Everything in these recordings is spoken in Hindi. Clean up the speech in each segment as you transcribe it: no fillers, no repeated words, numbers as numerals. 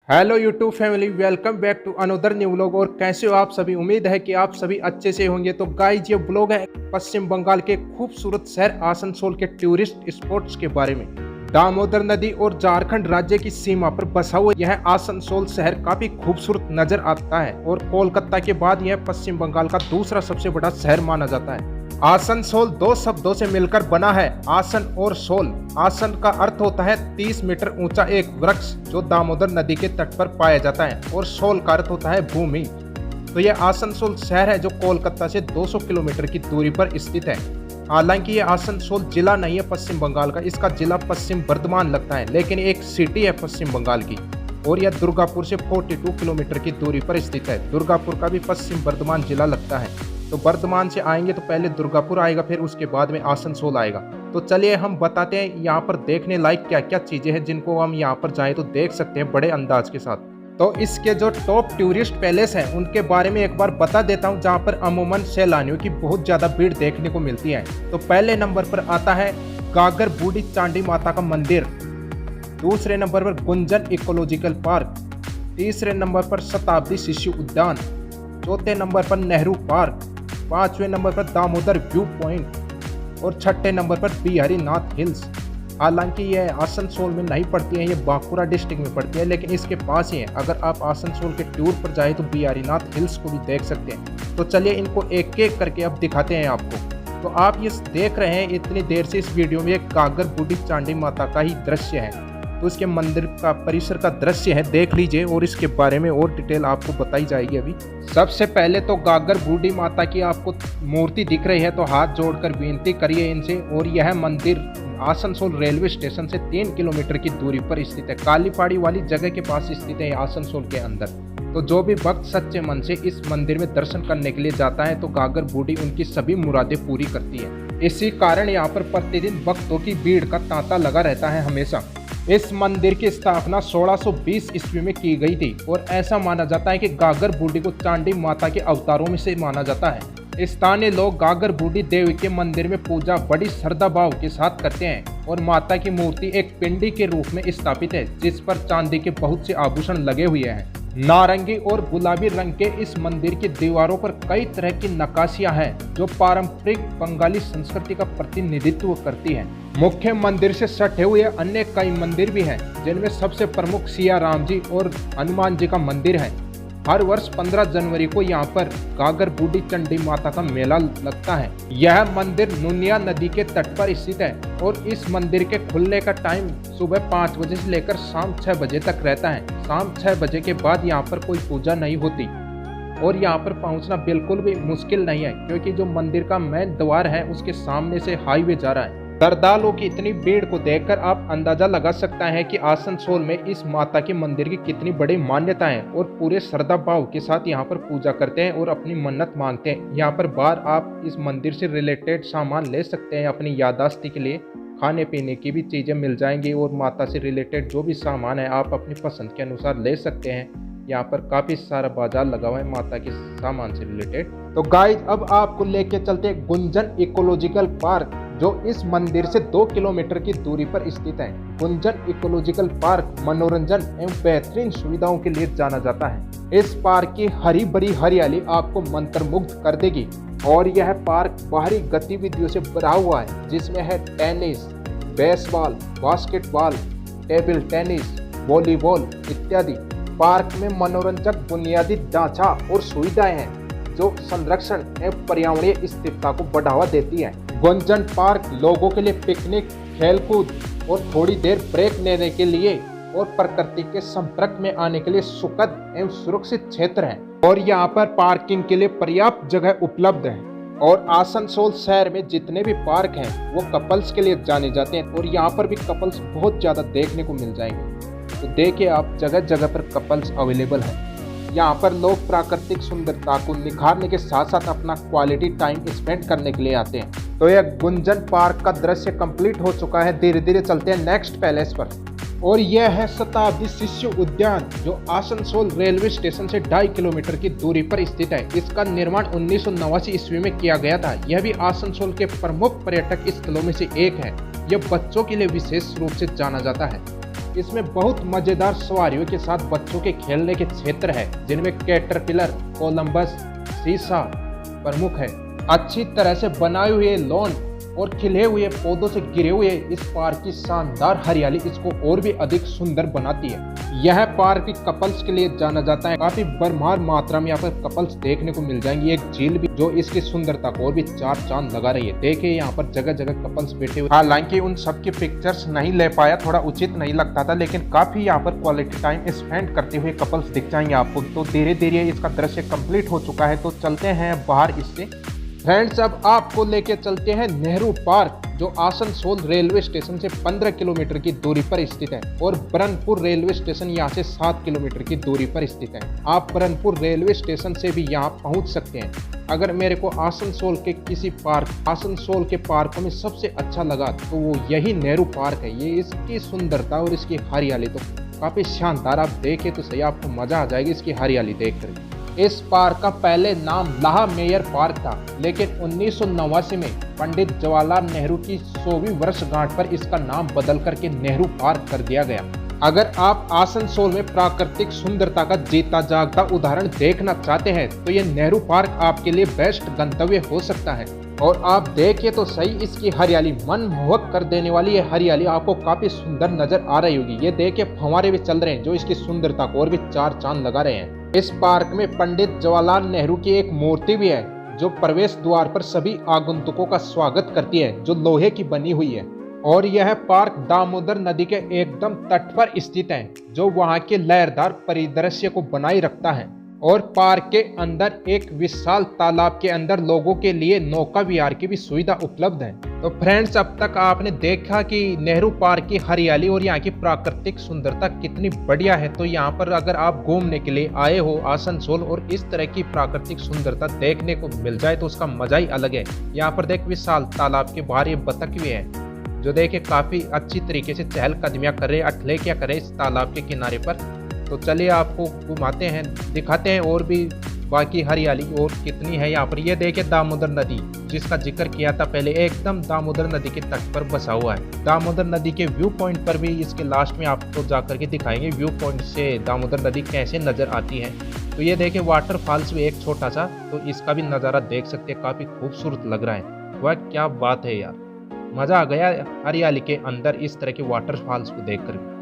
Hello YouTube family, welcome back to another new vlog. और कैसे हो आप सभी? उम्मीद है कि आप सभी अच्छे से होंगे। तो गाइज, ये व्लॉग है पश्चिम बंगाल के खूबसूरत शहर आसनसोल के टूरिस्ट स्पॉट्स के बारे में। दामोदर नदी और झारखंड राज्य की सीमा पर बसा हुआ यह आसनसोल शहर काफी खूबसूरत नजर आता है और कोलकाता के बाद यह पश्चिम बंगाल का दूसरा सबसे बड़ा शहर माना जाता है। आसनसोल दो शब्दों से मिलकर बना है, आसन और सोल। आसन का अर्थ होता है 30 मीटर ऊंचा एक वृक्ष जो दामोदर नदी के तट पर पाया जाता है, और सोल का अर्थ होता है भूमि। तो यह आसनसोल शहर है जो कोलकाता से 200 किलोमीटर की दूरी पर स्थित है। हालांकि यह आसनसोल जिला नहीं है पश्चिम बंगाल का, इसका जिला पश्चिम बर्धमान लगता है, लेकिन एक सिटी है पश्चिम बंगाल की। और यह दुर्गापुर से 42 किलोमीटर की दूरी पर स्थित है। दुर्गापुर का भी पश्चिम बर्धमान जिला लगता है। तो बर्धमान से आएंगे तो पहले दुर्गापुर आएगा, फिर उसके बाद में आसनसोल आएगा। तो चलिए हम बताते हैं यहाँ पर देखने लायक क्या क्या चीजें हैं जिनको हम यहाँ पर जाएं तो देख सकते हैं बड़े अंदाज के साथ। तो इसके जो टॉप टूरिस्ट पैलेस हैं उनके बारे में एक बार बता देता हूँ, जहाँ पर अमूमन सैलानियों की बहुत ज्यादा भीड़ देखने को मिलती है। तो पहले नंबर पर आता है गागर बूढ़ी चांडी माता का मंदिर। दूसरे नंबर पर गुंजन इकोलॉजिकल पार्क। तीसरे नंबर पर शताब्दी शिशु उद्यान। चौथे नंबर पर नेहरू पार्क। पांचवें नंबर पर दामोदर व्यू पॉइंट। और छठे नंबर पर बिहारी नाथ हिल्स। हालांकि यह आसनसोल में नहीं पड़ती है, ये बांकुड़ा डिस्ट्रिक्ट में पड़ती है, लेकिन इसके पास ही है। अगर आप आसनसोल के टूर पर जाए तो बिहारी नाथ हिल्स को भी देख सकते हैं। तो चलिए इनको एक एक करके अब दिखाते हैं आपको। तो आप ये देख रहे हैं इतनी देर से इस वीडियो में एक गागर बूढ़ी चांडी माता का ही दृश्य है। तो इसके मंदिर का परिसर का दृश्य है, देख लीजिए और इसके बारे में और डिटेल आपको बताई जाएगी अभी। सबसे पहले तो गागर बूढ़ी माता की आपको मूर्ति दिख रही है, तो हाथ जोड़कर विनती करिए इनसे। और यह मंदिर आसनसोल रेलवे स्टेशन से 3 किलोमीटर की दूरी पर स्थित है। काली पहाड़ी वाली जगह के पास स्थित है आसनसोल के अंदर। तो जो भी भक्त सच्चे मन से इस मंदिर में दर्शन करने के लिए जाता है तो गागर बूढ़ी उनकी सभी मुरादें पूरी करती है। इसी कारण यहाँ पर प्रतिदिन भक्तों की भीड़ का तांता लगा रहता है हमेशा। इस मंदिर की स्थापना 1620 ईस्वी में की गई थी और ऐसा माना जाता है कि गागर बूढ़ी को चांडी माता के अवतारों में से माना जाता है। स्थानीय लोग गागर बूढ़ी देवी के मंदिर में पूजा बड़ी श्रद्धा भाव के साथ करते हैं और माता की मूर्ति एक पिंडी के रूप में स्थापित है, जिस पर चांदी के बहुत से आभूषण लगे हुए हैं। नारंगी और गुलाबी रंग के इस मंदिर की दीवारों पर कई तरह की नक्काशियां हैं जो पारंपरिक बंगाली संस्कृति का प्रतिनिधित्व करती हैं। मुख्य मंदिर से सटे हुए अन्य कई मंदिर भी हैं, जिनमें सबसे प्रमुख सिया राम जी और हनुमान जी का मंदिर है। हर वर्ष 15 जनवरी को यहाँ पर गागर बूढ़ी चंडी माता का मेला लगता है। यह मंदिर नुनिया नदी के तट पर स्थित है और इस मंदिर के खुलने का टाइम सुबह 5 बजे से लेकर शाम 6 बजे तक रहता है। शाम 6 बजे के बाद यहाँ पर कोई पूजा नहीं होती और यहाँ पर पहुँचना बिल्कुल भी मुश्किल नहीं है, क्योंकि जो मंदिर का मेन द्वार है उसके सामने से हाईवे जा रहा है। श्रद्धालुओं की इतनी भीड़ को देखकर आप अंदाजा लगा सकते हैं कि आसनसोल में इस माता के मंदिर की कितनी बड़ी मान्यता है। और पूरे श्रद्धा भाव के साथ यहाँ पर पूजा करते हैं और अपनी मन्नत मांगते हैं। यहाँ पर बाहर आप इस मंदिर से रिलेटेड सामान ले सकते हैं अपनी याददाश्ती के लिए। खाने पीने की भी चीज़ें मिल जाएंगी और माता से रिलेटेड जो भी सामान है आप अपनी पसंद के अनुसार ले सकते हैं। यहाँ पर काफ़ी सारा बाजार लगा हुआ है माता के सामान से रिलेटेड। तो गाइस, अब आपको लेके चलते हैं गुंजन इकोलॉजिकल पार्क, जो इस मंदिर से 2 किलोमीटर की दूरी पर स्थित है। गुंजन इकोलॉजिकल पार्क मनोरंजन एवं बेहतरीन सुविधाओं के लिए जाना जाता है। इस पार्क की हरी भरी हरियाली आपको मंत्रमुग्ध कर देगी और यह पार्क बाहरी गतिविधियों से भरा हुआ है, जिसमें है tennis, baseball, basketball, table tennis, volleyball इत्यादि। पार्क में मनोरंजक बुनियादी ढांचा और सुविधाएं हैं जो संरक्षण एवं पर्यावरणीय स्थिरता को बढ़ावा देती है। गुंजन पार्क लोगों के लिए पिकनिक, खेलकूद और थोड़ी देर ब्रेक लेने के लिए और प्रकृति के संपर्क में आने के लिए सुखद एवं सुरक्षित क्षेत्र है। और यहाँ पर पार्किंग के लिए पर्याप्त जगह उपलब्ध है। और आसनसोल शहर में जितने भी पार्क हैं वो कपल्स के लिए जाने जाते हैं और यहाँ पर भी कपल्स बहुत ज़्यादा देखने को मिल जाएंगे। तो देखिए आप, जगह जगह पर कपल्स अवेलेबल हैं। यहाँ पर लोग प्राकृतिक सुंदरता को निखारने के साथ साथ अपना क्वालिटी टाइम स्पेंड करने के लिए आते हैं। तो यह गुंजन पार्क का दृश्य कंप्लीट हो चुका है। धीरे धीरे चलते हैं नेक्स्ट पैलेस पर, और यह है शताब्दी शिशु उद्यान, जो आसनसोल रेलवे स्टेशन से 2.5 किलोमीटर की दूरी पर स्थित है। इसका निर्माण 1989 ईस्वी में किया गया था। यह भी आसनसोल के प्रमुख पर्यटक स्थलों में से एक है। यह बच्चों के लिए विशेष रूप से जाना जाता है। इसमें बहुत मजेदार सवारियों के साथ बच्चों के खेलने के क्षेत्र है, जिनमें कैटरपिलर, कोलंबस, सीसा प्रमुख है। अच्छी तरह से बनाए हुए लॉन और खिले हुए पौधों से घिरे हुए इस पार्क की शानदार हरियाली इसको और भी अधिक सुंदर बनाती है। यह पार्क कपल्स के लिए जाना जाता है। काफी भरमार मात्रा में यहाँ पर कपल्स देखने को मिल जाएंगे। एक झील भी जो इसकी सुंदरता को और भी चार चांद लगा रही है। देखिए यहाँ पर जगह जगह कपल्स बैठे हुए। हालांकि उन सबकी पिक्चर्स नहीं ले पाया, थोड़ा उचित नहीं लगता था, लेकिन काफी यहाँ पर क्वालिटी टाइम स्पेंड करते हुए कपल्स दिख जाएंगे आपको। तो धीरे धीरे इसका दृश्य कंप्लीट हो चुका है, तो चलते हैं बाहर इससे। फ्रेंड्स, अब आपको लेके चलते हैं नेहरू पार्क, जो आसनसोल रेलवे स्टेशन से 15 किलोमीटर की दूरी पर स्थित है और बरनपुर रेलवे स्टेशन यहाँ से 7 किलोमीटर की दूरी पर स्थित है। आप बरनपुर रेलवे स्टेशन से भी यहाँ पहुँच सकते हैं। अगर मेरे को आसनसोल के पार्कों में सबसे अच्छा लगा तो वो यही नेहरू पार्क है। ये इसकी सुंदरता और इसकी हरियाली तो काफी शानदार, आप देखें तो सही, आपको मजा आ जाएगी इसकी हरियाली देख कर। इस पार्क का पहले नाम लाहा मेयर पार्क था, लेकिन 1989 में पंडित जवाहरलाल नेहरू की 100वीं वर्षगांठ पर इसका नाम बदल करके नेहरू पार्क कर दिया गया। अगर आप आसनसोल में प्राकृतिक सुंदरता का जीता जागता उदाहरण देखना चाहते हैं तो ये नेहरू पार्क आपके लिए बेस्ट गंतव्य हो सकता है। और आप देखिए तो सही, इसकी हरियाली मनमोहक कर देने वाली ये हरियाली आपको काफी सुंदर नजर आ रही होगी। ये देखिए फव्वारे भी चल रहे हैं जो इसकी सुंदरता को और भी चार चांद लगा रहे हैं। इस पार्क में पंडित जवाहरलाल नेहरू की एक मूर्ति भी है जो प्रवेश द्वार पर सभी आगंतुकों का स्वागत करती है, जो लोहे की बनी हुई है। और यह पार्क दामोदर नदी के एकदम तट पर स्थित है, जो वहां के लहरदार परिदृश्य को बनाए रखता है। और पार्क के अंदर एक विशाल तालाब के अंदर लोगों के लिए नौका विहार की भी सुविधा उपलब्ध है। तो फ्रेंड्स, अब तक आपने देखा कि नेहरू पार्क की हरियाली और यहाँ की प्राकृतिक सुंदरता कितनी बढ़िया है। तो यहाँ पर अगर आप घूमने के लिए आए हो आसनसोल और इस तरह की प्राकृतिक सुंदरता देखने को मिल जाए तो उसका मजा ही अलग है। यहाँ पर देख, विशाल तालाब के बाहर ये बतख भी है जो देखे काफी अच्छी तरीके से चहलकदमियां कर रहे, अठलेकियां कर रहे इस तालाब के किनारे पर। तो चलिए आपको घुमाते हैं, दिखाते हैं और भी बाकी हरियाली और कितनी है यहाँ पर। ये देखिए दामोदर नदी, जिसका जिक्र किया था पहले, एकदम दामोदर नदी के तट पर बसा हुआ है। दामोदर नदी के व्यू पॉइंट पर भी इसके लास्ट में आपको जाकर के दिखाएंगे व्यू पॉइंट से दामोदर नदी कैसे नजर आती है। तो ये देखिए वाटरफॉल्स भी एक छोटा सा, तो इसका भी नज़ारा देख सकते हैं, काफी खूबसूरत लग रहा है। वह क्या बात है यार, मजा आ गया हरियाली के अंदर इस तरह के वाटरफॉल्स को देखकर।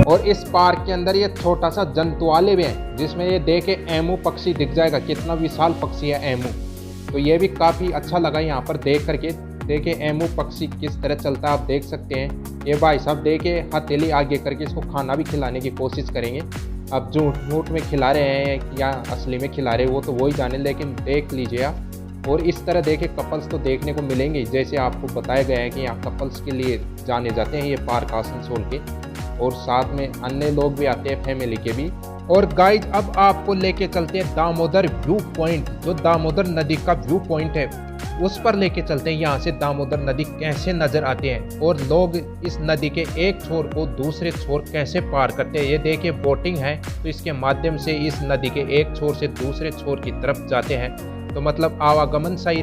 और इस पार्क के अंदर ये छोटा सा जंतुआलय भी है, जिसमें ये देखे एमू पक्षी दिख जाएगा, कितना विशाल पक्षी है एमू। तो ये भी काफी अच्छा लगा यहाँ पर देख करके। देखे एमू पक्षी किस तरह चलता है, आप देख सकते हैं। ये भाई साहब देखे हथेली आगे करके इसको खाना भी खिलाने की कोशिश करेंगे। अब झूठ में खिला रहे हैं या असली में खिला रहे वो तो वही जाने, लेकिन देख लीजिए आप। और इस तरह देखे कपल्स तो देखने को मिलेंगे, जैसे आपको बताया गया है कि यहाँ कपल्स के लिए जाने जाते हैं ये पार्क आसनसोल के, और साथ में अन्य लोग भी आते हैं, फैमिली के भी। और गाइज, अब आपको लेके चलते हैं दामोदर व्यू पॉइंट, जो दामोदर नदी का व्यू पॉइंट है उस पर लेके चलते हैं। यहाँ से दामोदर नदी कैसे नजर आते हैं और लोग इस नदी के एक छोर को दूसरे छोर कैसे पार करते हैं। ये देखिए बोटिंग है, तो इसके माध्यम से इस नदी के एक छोर से दूसरे छोर की तरफ जाते हैं। तो मतलब आवागमन सही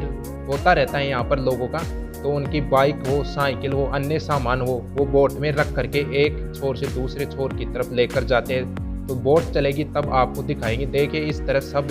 होता रहता है यहाँ पर लोगों का। तो उनकी बाइक हो, साइकिल हो, अन्य सामान हो, वो बोट में रख करके एक छोर से दूसरे छोर की तरफ लेकर जाते हैं। तो बोट चलेगी तब आपको दिखाएंगे। देखिए इस तरह सब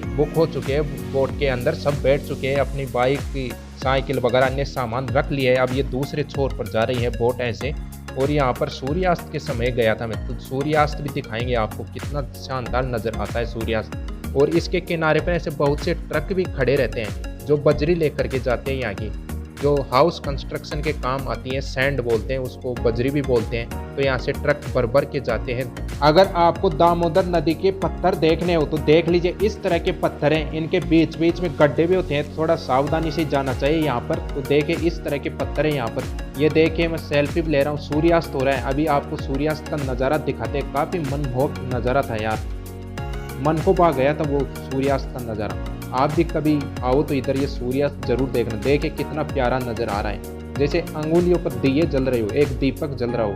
बुक हो चुके हैं, बोट के अंदर सब बैठ चुके हैं, अपनी बाइक की साइकिल वगैरह अन्य सामान रख लिए है। अब ये दूसरे छोर पर जा रही है बोट ऐसे। और यहाँ पर सूर्यास्त के समय गया था मैं, तो सूर्यास्त भी दिखाएंगे आपको, कितना शानदार नज़र आता है सूर्यास्त। और इसके किनारे पर ऐसे बहुत से ट्रक भी खड़े रहते हैं जो बजरी लेकर के जाते हैं, यहाँ की जो हाउस कंस्ट्रक्शन के काम आती है, सैंड बोलते हैं उसको, बजरी भी बोलते हैं। तो यहाँ से ट्रक भर भर के जाते हैं। अगर आपको दामोदर नदी के पत्थर देखने हो तो देख लीजिए, इस तरह के पत्थर हैं, इनके बीच बीच में गड्ढे भी होते हैं, थोड़ा सावधानी से जाना चाहिए यहाँ पर। तो देखिए इस तरह के पत्थर हैं यहाँ पर। ये देखिए मैं सेल्फी भी ले रहा हूँ, सूर्यास्त हो रहा है। अभी आपको सूर्यास्त का नज़ारा दिखाते हैं, काफ़ी मनमोहक नज़ारा था यार, मन को भा गया था वो सूर्यास्त का नज़ारा। आप भी कभी आओ तो इधर ये सूर्यास्त जरूर देखना। देखे कितना प्यारा नज़र आ रहा है, जैसे अंगुलियों पर दिए जल रहे हो, एक दीपक जल रहा हो।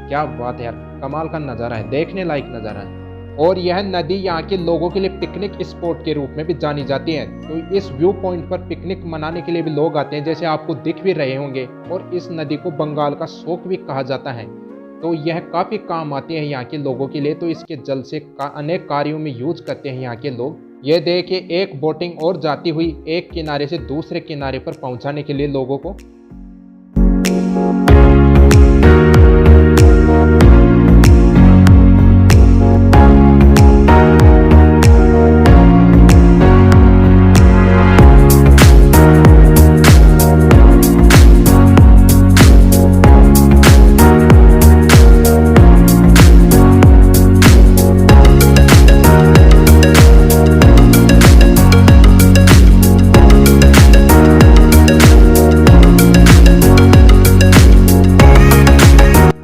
क्या बात है यार, कमाल का नज़ारा है, देखने लायक नज़ारा है। और यह नदी यहाँ के लोगों के लिए पिकनिक स्पॉट के रूप में भी जानी जाती है। तो इस व्यू पॉइंट पर पिकनिक मनाने के लिए भी लोग आते हैं, जैसे आपको दिख भी रहे होंगे। और इस नदी को बंगाल का शोक भी कहा जाता है। तो यह काफ़ी काम आती है यहाँ के लोगों के लिए। तो इसके जल से अनेक कार्यों में यूज करते हैं यहाँ के लोग। ये देखिए एक बोटिंग और जाती हुई एक किनारे से दूसरे किनारे पर पहुँचाने के लिए लोगों को।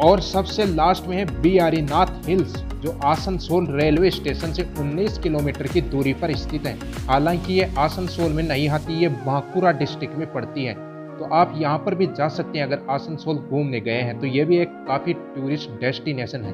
और सबसे लास्ट में है बिहारी नाथ हिल्स, जो आसनसोल रेलवे स्टेशन से 19 किलोमीटर की दूरी पर स्थित है। हालांकि ये आसनसोल में नहीं आती, ये बांकुरा डिस्ट्रिक्ट में पड़ती है। तो आप यहाँ पर भी जा सकते हैं अगर आसनसोल घूमने गए हैं। तो ये भी एक काफ़ी टूरिस्ट डेस्टिनेशन है।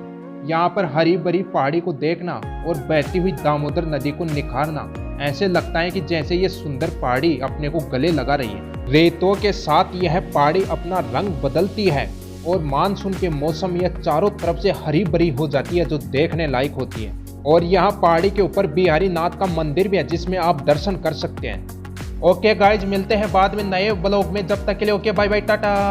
यहाँ पर हरी भरी पहाड़ी को देखना और बहती हुई दामोदर नदी को निखारना, ऐसे लगता है कि जैसे ये सुंदर पहाड़ी अपने को गले लगा रही है। रेतों के साथ यह पहाड़ी अपना रंग बदलती है और मानसून के मौसम यह चारों तरफ से हरी भरी हो जाती है, जो देखने लायक होती है। और यहाँ पहाड़ी के ऊपर बिहारी नाथ का मंदिर भी है, जिसमें आप दर्शन कर सकते हैं। ओके गाइज, मिलते हैं बाद में नए ब्लॉग में। जब तक के लिए ओके, बाय बाय, टाटा।